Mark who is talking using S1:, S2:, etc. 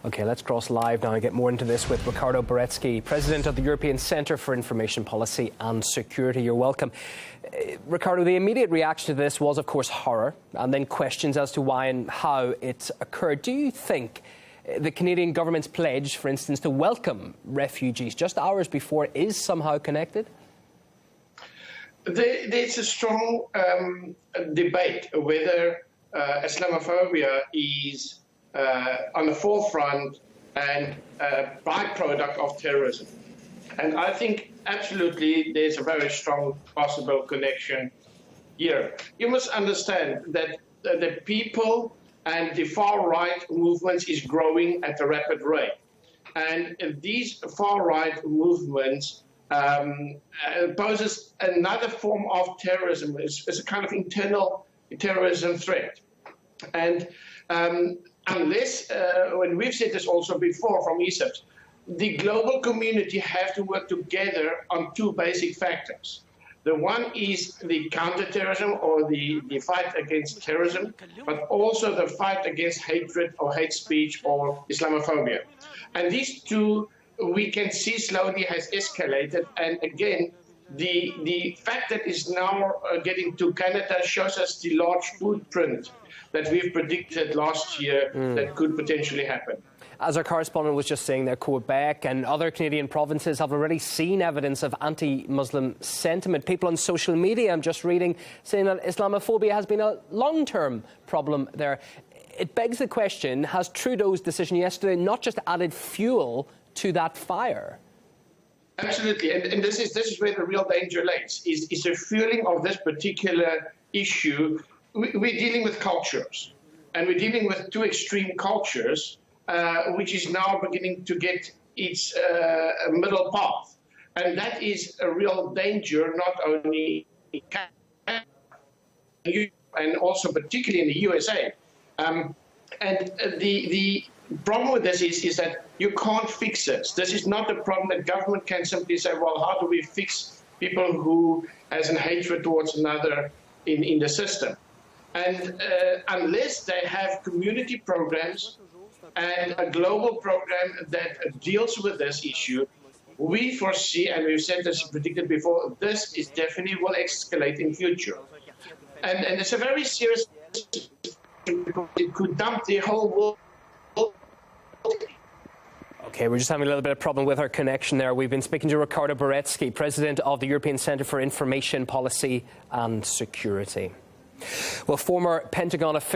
S1: OK, let's cross live now and get more into this with Ricardo Baretzky, President of the European Centre for Information Policy and Security. You're welcome. Ricardo, the immediate reaction to this was, of course, horror, and then questions as to why and how it occurred. Do you think the Canadian government's pledge, for instance, to welcome refugees just hours before is somehow connected?
S2: There's a strong debate whether Islamophobia is on the forefront and a byproduct of terrorism. And I think absolutely there's a very strong possible connection here. You must understand that the people and the far-right movements is growing at a rapid rate. And these far-right movements poses another form of terrorism. It's a kind of internal terrorism threat. And unless, when we've said this also before from ECIPS, the global community have to work together on two basic factors. The one is the counterterrorism or the fight against terrorism, but also the fight against hatred or hate speech or Islamophobia. And these two, we can see slowly has escalated. And again, the fact that it's now getting to Canada shows us the large footprint that we've predicted last year that could potentially happen.
S1: As our correspondent was just saying there, Quebec and other Canadian provinces have already seen evidence of anti-Muslim sentiment. People on social media, I'm just reading, saying that Islamophobia has been a long-term problem there. It begs the question, has Trudeau's decision yesterday not just added fuel to that fire?
S2: Absolutely, and this is where the real danger lays, is the fueling of this particular issue. We're dealing with cultures, and we're dealing with two extreme cultures, which is now beginning to get its middle path. And that is a real danger, not only in Canada, and also particularly in the USA. And the problem with this is that you can't fix this. This is not a problem that government can simply say, well, how do we fix people who has a hatred towards another in the system? And unless they have community programs and a global program that deals with this issue, we foresee, and we've said this predicted before, this is definitely will escalate in future. And it's a very serious issue because it could dump the whole world.
S1: OK, we're just having a little bit of problem with our connection there. We've been speaking to Ricardo Baretzky, President of the European Centre for Information Policy and Security. Well, former Pentagon official